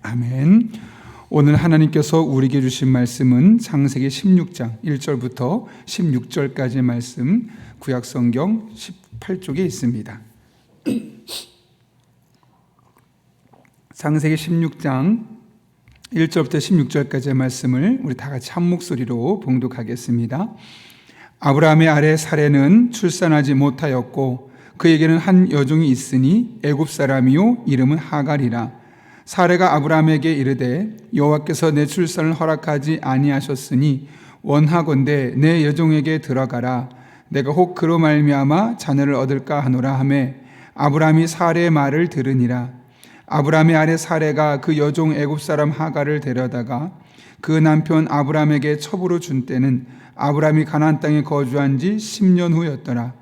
아멘. 오늘 하나님께서 우리에게 주신 말씀은 창세기 16장 1절부터 16절까지의 말씀, 구약성경 18쪽에 있습니다. 창세기 16장 1절부터 16절까지의 말씀을 우리 다 같이 한 목소리로 봉독하겠습니다. 아브라함의 아내 사레는 출산하지 못하였고 그에게는 한 여종이 있으니 애굽 사람이요 이름은 하갈이라. 사레가 아브라함에게 이르되 여호와께서 내 출산을 허락하지 아니하셨으니 원하건대 내 여종에게 들어가라. 내가 혹 그로 말미암아 자녀를 얻을까 하노라 하매 아브라함이 사레의 말을 들으니라. 아브라함의 아내 사레가 그 여종 애굽 사람 하갈을 데려다가 그 남편 아브라함에게 첩으로 준 때는 아브라함이 가나안 땅에 거주한 지 10년 후였더라.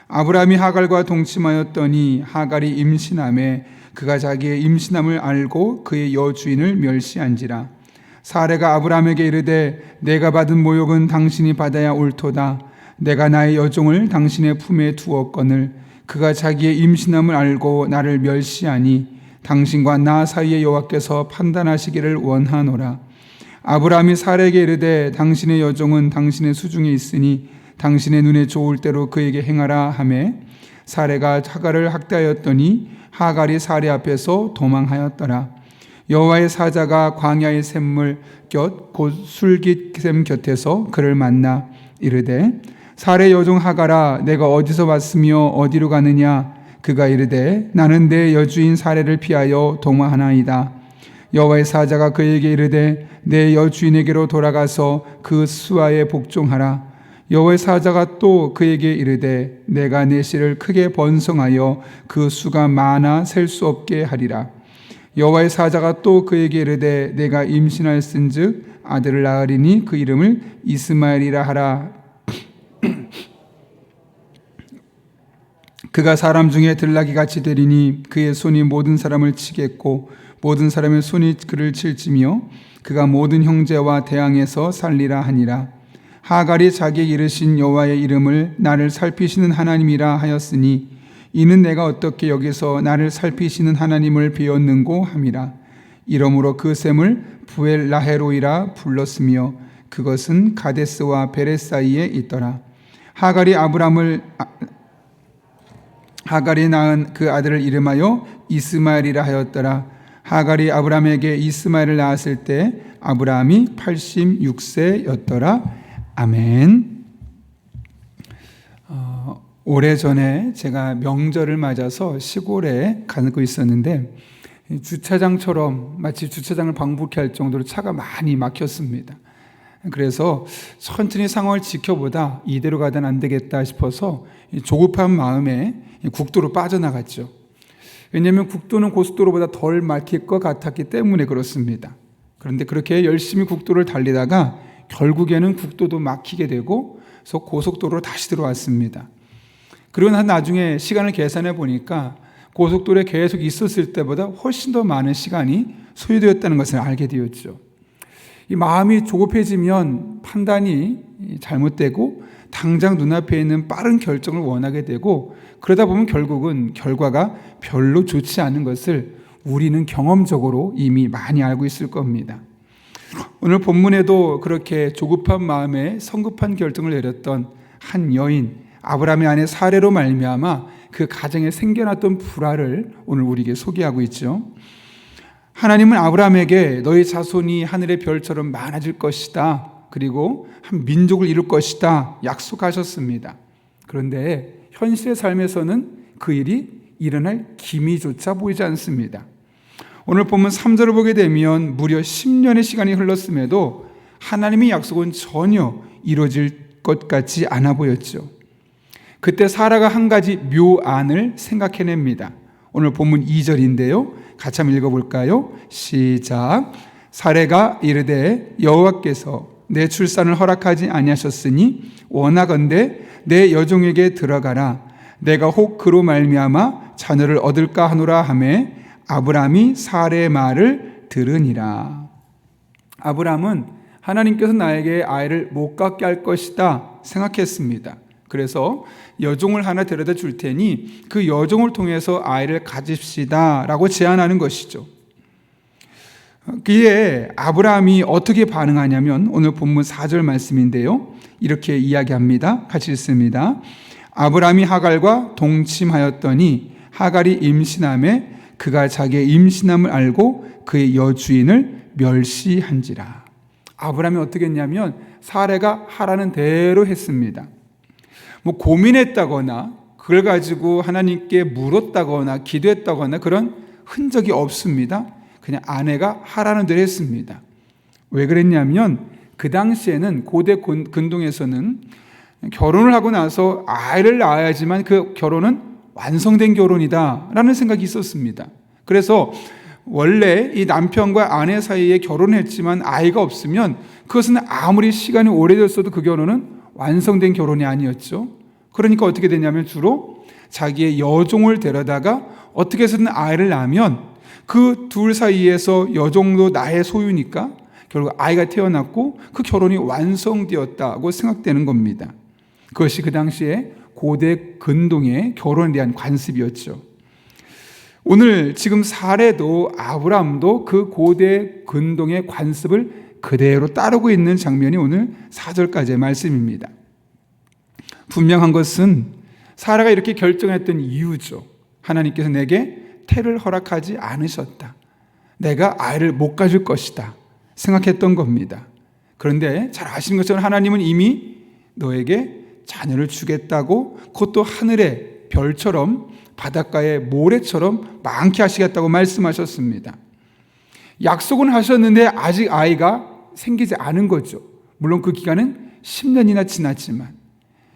아브라함이 하갈과 동침하였더니 하갈이 임신하매 그가 자기의 임신함을 알고 그의 여주인을 멸시한지라. 사레가 아브라함에게 이르되 내가 받은 모욕은 당신이 받아야 옳도다. 내가 나의 여종을 당신의 품에 두었거늘 그가 자기의 임신함을 알고 나를 멸시하니 당신과 나 사이에 여호와께서 판단하시기를 원하노라. 아브라함이 사레에게 이르되 당신의 여종은 당신의 수중에 있으니 당신의 눈에 좋을 대로 그에게 행하라 하매 사레가 하갈을 학대하였더니 하갈이 사레 앞에서 도망하였더라. 여호와의 사자가 광야의 샘물 곁 곧 술깃샘 곁에서 그를 만나 이르되 사레 여종 하갈아 내가 어디서 왔으며 어디로 가느냐. 그가 이르되 나는 내 여주인 사레를 피하여 동화하나이다. 여호와의 사자가 그에게 이르되 내 여주인에게로 돌아가서 그 수하에 복종하라. 여호와의 사자가 또 그에게 이르되 내가 내 씨를 크게 번성하여 그 수가 많아 셀 수 없게 하리라. 여호와의 사자가 또 그에게 이르되 내가 임신하였은즉 아들을 낳으리니 그 이름을 이스마엘이라 하라. 그가 사람 중에 들나귀같이 되리니 그의 손이 모든 사람을 치겠고 모든 사람의 손이 그를 칠지며 그가 모든 형제와 대항해서 살리라 하니라. 하갈이 자기에게 이르신 여호와의 이름을 나를 살피시는 하나님이라 하였으니 이는 내가 어떻게 여기서 나를 살피시는 하나님을 배웠는고 함이라. 이러므로 그 샘을 부엘라헤로이라 불렀으며 그것은 가데스와 베레 사이에 있더라. 하갈이 낳은 그 아들을 이름하여 이스마엘이라 하였더라. 하갈이 아브라함에게 이스마엘을 낳았을 때 아브라함이 86세였더라. 아멘. 오래전에 제가 명절을 맞아서 시골에 가고 있었는데 주차장처럼 마치 주차장을 방북해 할 정도로 차가 많이 막혔습니다. 그래서 천천히 상황을 지켜보다 이대로 가다는 안 되겠다 싶어서 조급한 마음에 국도로 빠져나갔죠. 왜냐하면 국도는 고속도로보다 덜 막힐 것 같았기 때문에 그렇습니다. 그런데 그렇게 열심히 국도를 달리다가 결국에는 국도도 막히게 되고 그래서 고속도로로 다시 들어왔습니다. 그리고 나중에 시간을 계산해 보니까 고속도로에 계속 있었을 때보다 훨씬 더 많은 시간이 소요되었다는 것을 알게 되었죠. 이 마음이 조급해지면 판단이 잘못되고 당장 눈앞에 있는 빠른 결정을 원하게 되고 그러다 보면 결국은 결과가 별로 좋지 않은 것을 우리는 경험적으로 이미 많이 알고 있을 겁니다. 오늘 본문에도 그렇게 조급한 마음에 성급한 결정을 내렸던 한 여인 아브라함의 아내 사레로 말미암아 그 가정에 생겨났던 불화를 오늘 우리에게 소개하고 있죠. 하나님은 아브라함에게 너희 자손이 하늘의 별처럼 많아질 것이다. 그리고 한 민족을 이룰 것이다. 약속하셨습니다. 그런데 현실의 삶에서는 그 일이 일어날 기미조차 보이지 않습니다. 오늘 본문 3절을 보게 되면 무려 10년의 시간이 흘렀음에도 하나님의 약속은 전혀 이루어질 것 같지 않아 보였죠. 그때 사라가 한 가지 묘안을 생각해냅니다. 오늘 본문 2절인데요. 같이 한번 읽어볼까요? 시작. 사레가 이르되 여호와께서 내 출산을 허락하지 아니하셨으니 원하건대 내 여종에게 들어가라. 내가 혹 그로 말미암아 자녀를 얻을까 하노라 하매 아브라함이 사레의 말을 들으니라. 아브라함은 하나님께서 나에게 아이를 못 갖게 할 것이다 생각했습니다. 그래서 여종을 하나 데려다 줄 테니 그 여종을 통해서 아이를 가집시다 라고 제안하는 것이죠. 그에 아브라함이 어떻게 반응하냐면 오늘 본문 4절 말씀인데요. 이렇게 이야기합니다. 같이 읽습니다. 아브라함이 하갈과 동침하였더니 하갈이 임신함에 그가 자기의 임신함을 알고 그의 여주인을 멸시한지라. 아브라함이 어떻게 했냐면 사레가 하라는 대로 했습니다. 뭐 고민했다거나 그걸 가지고 하나님께 물었다거나 기도했다거나 그런 흔적이 없습니다. 그냥 아내가 하라는 대로 했습니다. 왜 그랬냐면 그 당시에는 고대 근동에서는 결혼을 하고 나서 아이를 낳아야지만 그 결혼은 완성된 결혼이다 라는 생각이 있었습니다. 그래서 원래 이 남편과 아내 사이에 결혼했지만 아이가 없으면 그것은 아무리 시간이 오래됐어도 그 결혼은 완성된 결혼이 아니었죠. 그러니까 어떻게 되냐면 주로 자기의 여종을 데려다가 어떻게 해서든 아이를 낳으면 그 둘 사이에서 여종도 나의 소유니까 결국 아이가 태어났고 그 결혼이 완성되었다고 생각되는 겁니다. 그것이 그 당시에 고대 근동의 결혼에 대한 관습이었죠. 오늘 지금 사례도 아브라함도 그 고대 근동의 관습을 그대로 따르고 있는 장면이 오늘 4절까지의 말씀입니다. 분명한 것은 사라가 이렇게 결정했던 이유죠. 하나님께서 내게 태를 허락하지 않으셨다. 내가 아이를 못 가질 것이다 생각했던 겁니다. 그런데 잘 아시는 것처럼 하나님은 이미 너에게 자녀를 주겠다고, 그것도 하늘의 별처럼 바닷가의 모래처럼 많게 하시겠다고 말씀하셨습니다. 약속은 하셨는데 아직 아이가 생기지 않은 거죠. 물론 그 기간은 10년이나 지났지만,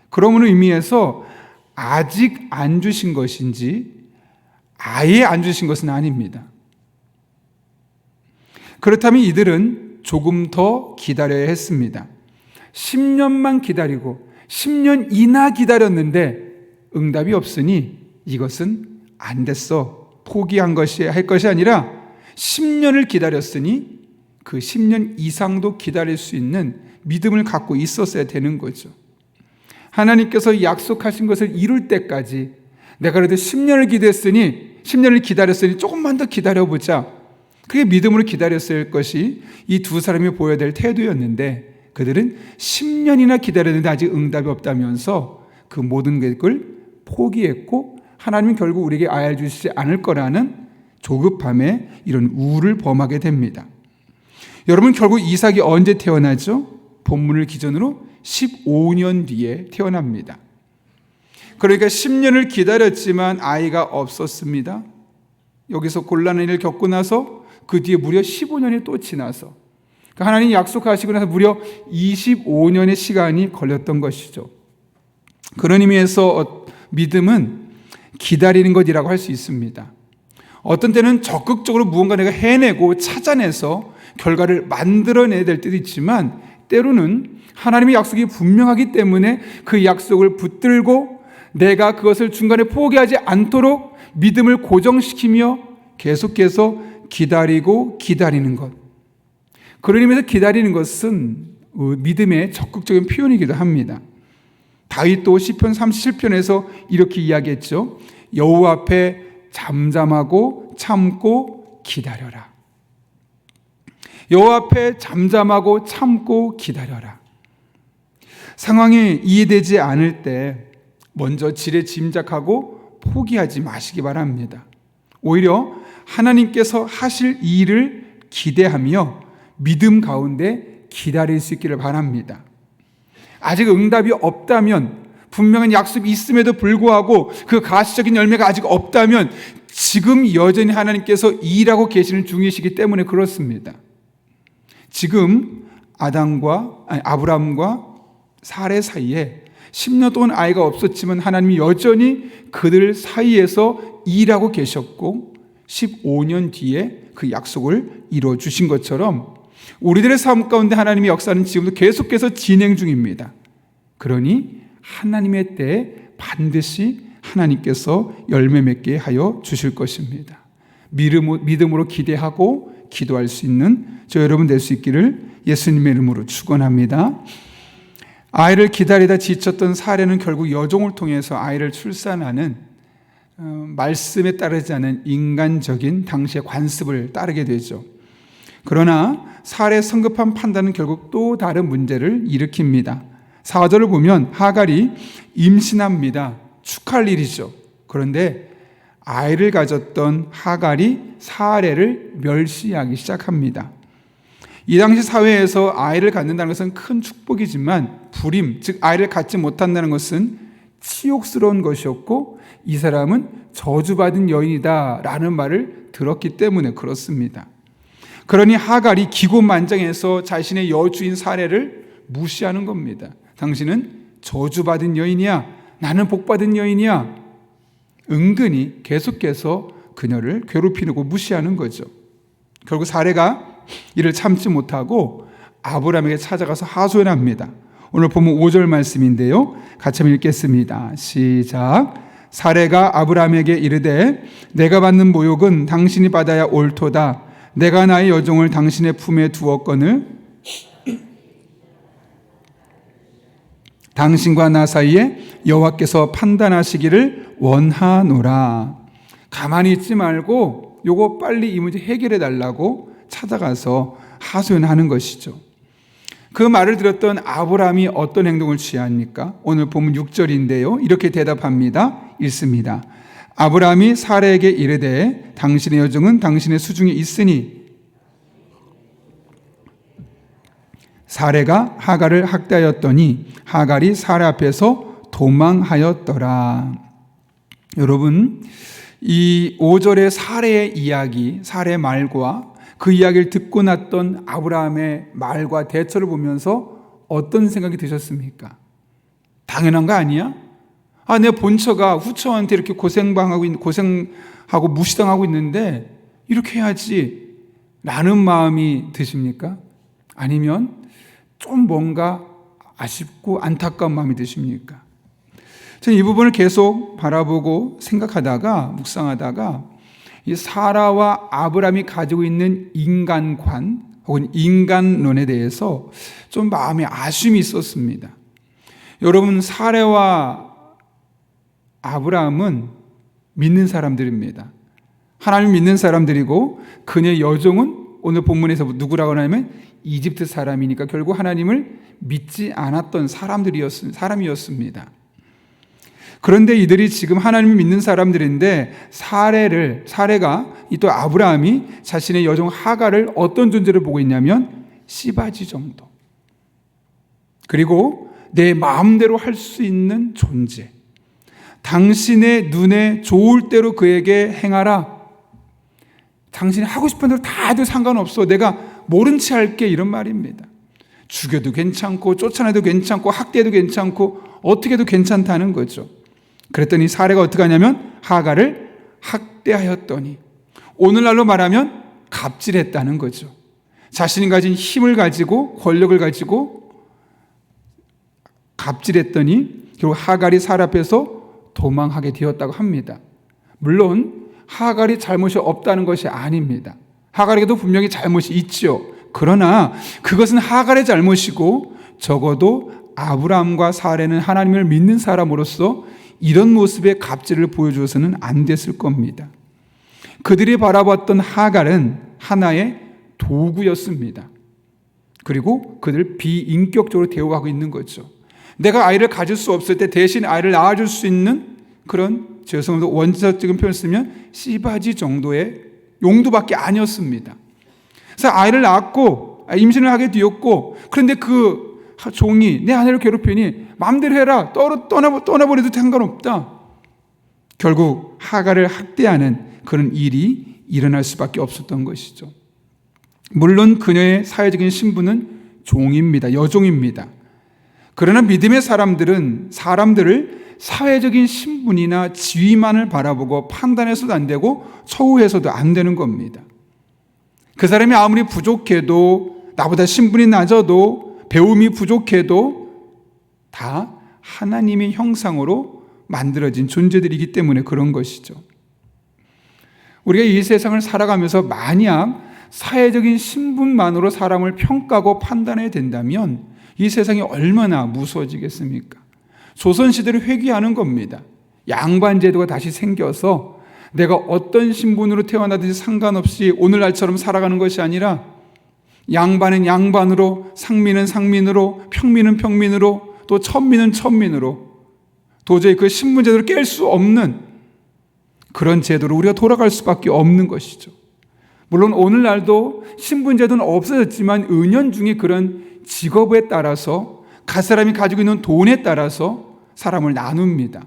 그러므로 의미에서 아직 안 주신 것인지 아예 안 주신 것은 아닙니다. 그렇다면 이들은 조금 더 기다려야 했습니다. 10년만 기다리고 10년이나 기다렸는데 응답이 없으니 이것은 안 됐어, 포기한 것이 할 것이 아니라 10년을 기다렸으니 그 10년 이상도 기다릴 수 있는 믿음을 갖고 있었어야 되는 거죠. 하나님께서 약속하신 것을 이룰 때까지 내가 그래도 10년을 기다렸으니 조금만 더 기다려보자, 그게 믿음으로 기다렸을 것이 이 두 사람이 보여야 될 태도였는데, 그들은 10년이나 기다렸는데 아직 응답이 없다면서 그 모든 것을 포기했고, 하나님은 결국 우리에게 아이를 주시지 않을 거라는 조급함에 이런 우를 범하게 됩니다. 여러분, 결국 이삭이 언제 태어나죠? 본문을 기준으로 15년 뒤에 태어납니다. 그러니까 10년을 기다렸지만 아이가 없었습니다. 여기서 곤란한 일을 겪고 나서 그 뒤에 무려 15년이 또 지나서, 하나님이 약속하시고 나서 무려 25년의 시간이 걸렸던 것이죠. 그런 의미에서 믿음은 기다리는 것이라고 할 수 있습니다. 어떤 때는 적극적으로 무언가 내가 해내고 찾아내서 결과를 만들어내야 될 때도 있지만, 때로는 하나님의 약속이 분명하기 때문에 그 약속을 붙들고 내가 그것을 중간에 포기하지 않도록 믿음을 고정시키며 계속해서 기다리는 것. 그런 의미에서 기다리는 것은 믿음의 적극적인 표현이기도 합니다. 다윗도 시편 37편에서 이렇게 이야기했죠. 여호와 앞에 잠잠하고 참고 기다려라. 여호와 앞에 잠잠하고 참고 기다려라. 상황이 이해되지 않을 때 먼저 지레 짐작하고 포기하지 마시기 바랍니다. 오히려 하나님께서 하실 일을 기대하며 믿음 가운데 기다릴 수 있기를 바랍니다. 아직 응답이 없다면, 분명한 약속이 있음에도 불구하고 그 가시적인 열매가 아직 없다면 지금 여전히 하나님께서 일하고 계시는 중이시기 때문에 그렇습니다. 지금 아브라함과 사레 사이에 10년 동안 아이가 없었지만 하나님이 여전히 그들 사이에서 일하고 계셨고 15년 뒤에 그 약속을 이루어 주신 것처럼 우리들의 삶 가운데 하나님의 역사는 지금도 계속해서 진행 중입니다. 그러니 하나님의 때에 반드시 하나님께서 열매 맺게 하여 주실 것입니다. 믿음으로 기대하고 기도할 수 있는 저 여러분 될 수 있기를 예수님의 이름으로 축원합니다. 아이를 기다리다 지쳤던 사례는 결국 여종을 통해서 아이를 출산하는 말씀에 따르지 않은 인간적인 당시의 관습을 따르게 되죠. 그러나 사례 성급한 판단은 결국 또 다른 문제를 일으킵니다. 4절을 보면 하갈이 임신합니다. 축하할 일이죠. 그런데 아이를 가졌던 하갈이 사례를 멸시하기 시작합니다. 이 당시 사회에서 아이를 갖는다는 것은 큰 축복이지만 불임, 즉 아이를 갖지 못한다는 것은 치욕스러운 것이었고 이 사람은 저주받은 여인이다 라는 말을 들었기 때문에 그렇습니다. 그러니 하갈이 기고만장해서 자신의 여주인 사례를 무시하는 겁니다. 당신은 저주받은 여인이야, 나는 복받은 여인이야. 은근히 계속해서 그녀를 괴롭히고 무시하는 거죠. 결국 사례가 이를 참지 못하고 아브라함에게 찾아가서 하소연합니다. 오늘 보면 5절 말씀인데요, 같이 한번 읽겠습니다. 시작. 사례가 아브라함에게 이르되 내가 받는 모욕은 당신이 받아야 옳도다. 내가 나의 여종을 당신의 품에 두었거늘 당신과 나 사이에 여호와께서 판단하시기를 원하노라. 가만히 있지 말고 요거 빨리 이 문제 해결해 달라고 찾아가서 하소연하는 것이죠. 그 말을 들었던 아브라함이 어떤 행동을 취합니까? 오늘 보면 6절인데요. 이렇게 대답합니다. 읽습니다. 아브라함이 사례에게 이르되 당신의 여종은 당신의 수중에 있으니 사례가 하갈을 학대하였더니 하갈이 사례 앞에서 도망하였더라. 여러분, 이 5절의 사례의 이야기, 사례 말과 그 이야기를 듣고 났던 아브라함의 말과 대처를 보면서 어떤 생각이 드셨습니까? 당연한 거 아니야? 내 본처가 후처한테 이렇게 고생하고 무시당하고 있는데 이렇게 해야지 라는 마음이 드십니까? 아니면 좀 뭔가 아쉽고 안타까운 마음이 드십니까? 저는 이 부분을 계속 바라보고 생각하다가 묵상하다가 이 사라와 아브라함이 가지고 있는 인간관 혹은 인간론에 대해서 좀 마음에 아쉬움이 있었습니다. 여러분, 사라와 아브라함은 믿는 사람들입니다. 하나님 믿는 사람들이고 그녀의 여종은 오늘 본문에서 누구라고 하냐면 이집트 사람이니까 결국 하나님을 믿지 않았던 사람이었습니다. 그런데 이들이 지금 하나님을 믿는 사람들인데 사례가 또 아브라함이 자신의 여종 하갈을 어떤 존재를 보고 있냐면 씨바지 정도, 그리고 내 마음대로 할 수 있는 존재, 당신의 눈에 좋을 대로 그에게 행하라, 당신이 하고 싶은 대로 다 해도 상관없어, 내가 모른 채 할게, 이런 말입니다. 죽여도 괜찮고 쫓아내도 괜찮고 학대해도 괜찮고 어떻게 해도 괜찮다는 거죠. 그랬더니 사례가 어떻게 하냐면 하갈을 학대하였더니, 오늘날로 말하면 갑질했다는 거죠. 자신이 가진 힘을 가지고 권력을 가지고 갑질했더니 결국 하갈이 사례 앞에서 도망하게 되었다고 합니다. 물론 하갈이 잘못이 없다는 것이 아닙니다. 하갈에게도 분명히 잘못이 있죠. 그러나 그것은 하갈의 잘못이고 적어도 아브라함과 사례는 하나님을 믿는 사람으로서 이런 모습의 갑질을 보여주어서는 안 됐을 겁니다. 그들이 바라봤던 하갈은 하나의 도구였습니다. 그리고 그들을 비인격적으로 대우하고 있는 거죠. 내가 아이를 가질 수 없을 때 대신 아이를 낳아줄 수 있는 그런, 죄송합니다, 원자적인 표현을 쓰면 씨바지 정도의 용도밖에 아니었습니다. 그래서 아이를 낳았고 임신을 하게 되었고, 그런데 그 종이 내 아내를 괴롭히니 마음대로 해라, 떠나버려도 상관없다. 결국 하갈을 학대하는 그런 일이 일어날 수밖에 없었던 것이죠. 물론 그녀의 사회적인 신분은 종입니다. 여종입니다. 그러나 믿음의 사람들은 사람들을 사회적인 신분이나 지위만을 바라보고 판단해서도 안 되고 처우해서도 안 되는 겁니다. 그 사람이 아무리 부족해도, 나보다 신분이 낮아도, 배움이 부족해도 다 하나님의 형상으로 만들어진 존재들이기 때문에 그런 것이죠. 우리가 이 세상을 살아가면서 만약 사회적인 신분만으로 사람을 평가하고 판단해야 된다면 이 세상이 얼마나 무서워지겠습니까? 조선시대를 회귀하는 겁니다. 양반제도가 다시 생겨서 내가 어떤 신분으로 태어나든지 상관없이 오늘날처럼 살아가는 것이 아니라 양반은 양반으로, 상민은 상민으로, 평민은 평민으로, 또 천민은 천민으로 도저히 그 신분제도를 깰 수 없는 그런 제도로 우리가 돌아갈 수밖에 없는 것이죠. 물론 오늘날도 신분제도는 없어졌지만 은연중에 그런 직업에 따라서 각 사람이 가지고 있는 돈에 따라서 사람을 나눕니다.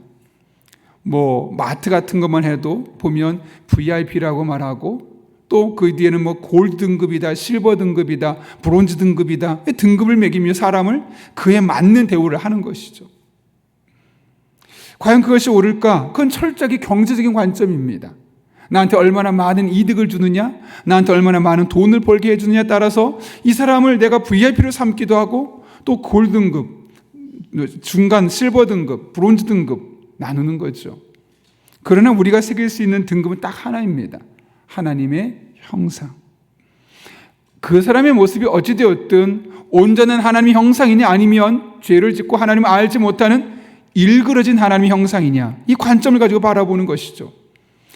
마트 같은 것만 해도 보면 VIP라고 말하고 또 그 뒤에는 골드 등급이다, 실버 등급이다, 브론즈 등급이다 등급을 매기며 사람을 그에 맞는 대우를 하는 것이죠. 과연 그것이 옳을까? 그건 철저하게 경제적인 관점입니다. 나한테 얼마나 많은 이득을 주느냐, 나한테 얼마나 많은 돈을 벌게 해주느냐에 따라서 이 사람을 내가 VIP로 삼기도 하고 또 골드 등급, 중간 실버 등급, 브론즈 등급 나누는 거죠. 그러나 우리가 새길 수 있는 등급은 딱 하나입니다. 하나님의 형상. 그 사람의 모습이 어찌되었든 온전한 하나님의 형상이냐 아니면 죄를 짓고 하나님을 알지 못하는 일그러진 하나님의 형상이냐, 이 관점을 가지고 바라보는 것이죠.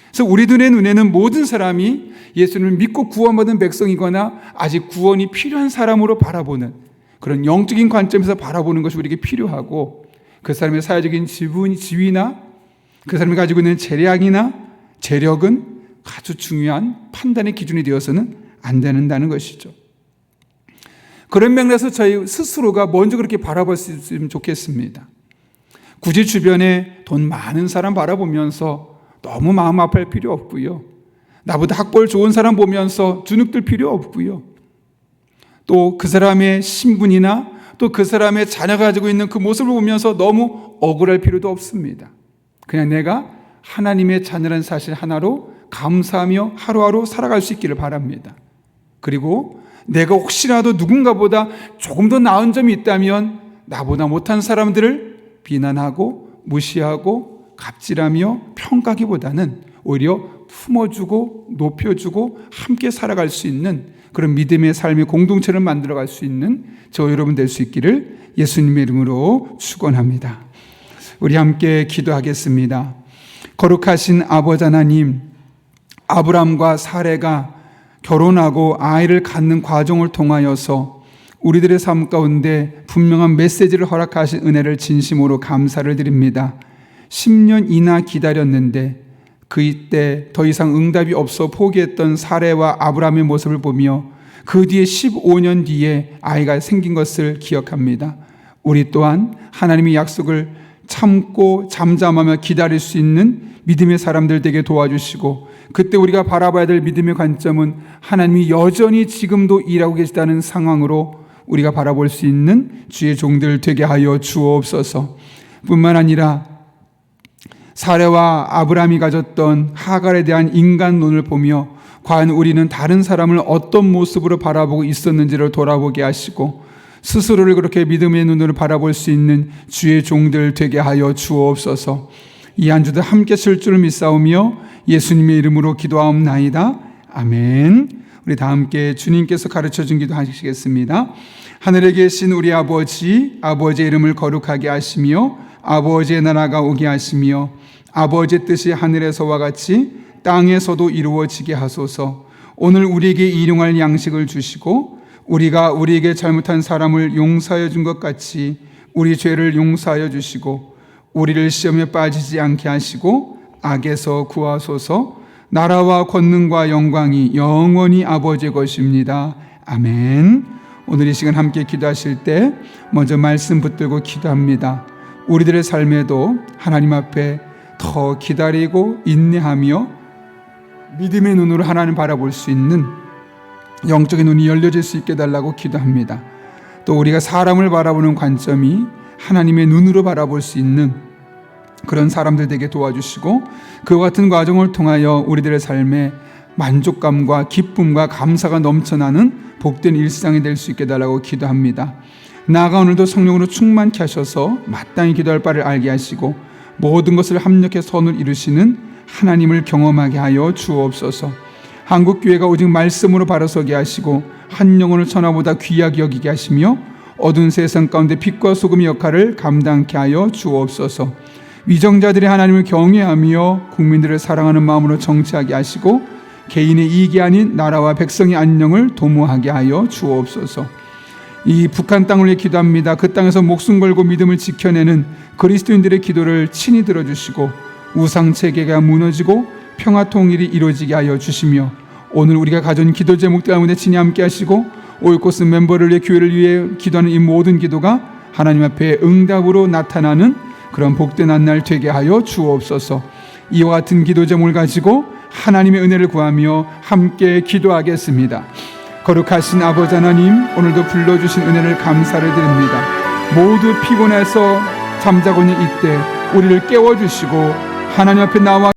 그래서 우리들의 눈에는 모든 사람이 예수님을 믿고 구원받은 백성이거나 아직 구원이 필요한 사람으로 바라보는 그런 영적인 관점에서 바라보는 것이 우리에게 필요하고, 그 사람의 사회적인 지위나 그 사람이 가지고 있는 재량이나 재력은 아주 중요한 판단의 기준이 되어서는 안 된다는 것이죠. 그런 맥락에서 저희 스스로가 먼저 그렇게 바라볼 수 있으면 좋겠습니다. 굳이 주변에 돈 많은 사람 바라보면서 너무 마음 아파할 필요 없고요. 나보다 학벌 좋은 사람 보면서 주눅들 필요 없고요. 또 그 사람의 신분이나 또 그 사람의 자녀가 가지고 있는 그 모습을 보면서 너무 억울할 필요도 없습니다. 그냥 내가 하나님의 자녀라는 사실 하나로 감사하며 하루하루 살아갈 수 있기를 바랍니다. 그리고 내가 혹시라도 누군가보다 조금 더 나은 점이 있다면 나보다 못한 사람들을 비난하고 무시하고 갑질하며 평가하기보다는 오히려 품어주고 높여주고 함께 살아갈 수 있는 그런 믿음의 삶의 공동체를 만들어갈 수 있는 저 여러분 될 수 있기를 예수님의 이름으로 축원합니다. 우리 함께 기도하겠습니다. 거룩하신 아버지 하나님, 아브람과 사레가 결혼하고 아이를 갖는 과정을 통하여서 우리들의 삶 가운데 분명한 메시지를 허락하신 은혜를 진심으로 감사를 드립니다. 10년이나 기다렸는데 그때 더 이상 응답이 없어 포기했던 사레와 아브람의 모습을 보며 그 뒤에 15년 뒤에 아이가 생긴 것을 기억합니다. 우리 또한 하나님의 약속을 참고 잠잠하며 기다릴 수 있는 믿음의 사람들 되게 도와주시고, 그때 우리가 바라봐야 될 믿음의 관점은 하나님이 여전히 지금도 일하고 계시다는 상황으로 우리가 바라볼 수 있는 주의 종들 되게 하여 주옵소서. 뿐만 아니라 사레와 아브람이 가졌던 하갈에 대한 인간론을 보며 과연 우리는 다른 사람을 어떤 모습으로 바라보고 있었는지를 돌아보게 하시고 스스로를 그렇게 믿음의 눈으로 바라볼 수 있는 주의 종들 되게 하여 주옵소서. 이 한 주도 함께 쓸 줄 믿사오며 예수님의 이름으로 기도하옵나이다. 아멘. 우리 다 함께 주님께서 가르쳐준 기도 하시겠습니다. 하늘에 계신 우리 아버지, 아버지의 이름을 거룩하게 하시며 아버지의 나라가 오게 하시며 아버지의 뜻이 하늘에서와 같이 땅에서도 이루어지게 하소서. 오늘 우리에게 일용할 양식을 주시고 우리가 우리에게 잘못한 사람을 용서하여 준 것 같이 우리 죄를 용서하여 주시고 우리를 시험에 빠지지 않게 하시고 악에서 구하소서. 나라와 권능과 영광이 영원히 아버지의 것입니다. 아멘. 오늘 이 시간 함께 기도하실 때 먼저 말씀 붙들고 기도합니다. 우리들의 삶에도 하나님 앞에 더 기다리고 인내하며 믿음의 눈으로 하나님 바라볼 수 있는 영적인 눈이 열려질 수 있게 달라고 기도합니다. 또 우리가 사람을 바라보는 관점이 하나님의 눈으로 바라볼 수 있는 그런 사람들 되게 도와주시고 그와 같은 과정을 통하여 우리들의 삶에 만족감과 기쁨과 감사가 넘쳐나는 복된 일상이 될 수 있게 달라고 기도합니다. 나아가 오늘도 성령으로 충만케 하셔서 마땅히 기도할 바를 알게 하시고 모든 것을 합력해 선을 이루시는 하나님을 경험하게 하여 주옵소서. 한국교회가 오직 말씀으로 바로서게 하시고 한 영혼을 천하보다 귀하게 여기게 하시며 어두운 세상 가운데 빛과 소금의 역할을 감당케 하여 주옵소서. 위정자들이 하나님을 경외하며 국민들을 사랑하는 마음으로 정치하게 하시고 개인의 이익이 아닌 나라와 백성의 안녕을 도모하게 하여 주옵소서. 이 북한 땅을 위해 기도합니다. 그 땅에서 목숨 걸고 믿음을 지켜내는 그리스도인들의 기도를 친히 들어주시고 우상 체계가 무너지고 평화 통일이 이루어지게 하여 주시며, 오늘 우리가 가진 기도 제목들 가운데 친히 함께 하시고 오이코스 멤버를 위해, 교회를 위해 기도하는 이 모든 기도가 하나님 앞에 응답으로 나타나는 그런 복된 한 날 되게 하여 주옵소서. 이와 같은 기도 제목을 가지고 하나님의 은혜를 구하며 함께 기도하겠습니다. 거룩하신 아버지 하나님, 오늘도 불러주신 은혜를 감사를 드립니다. 모두 피곤해서 잠자고 있는 이때 우리를 깨워주시고 하나님 앞에 나와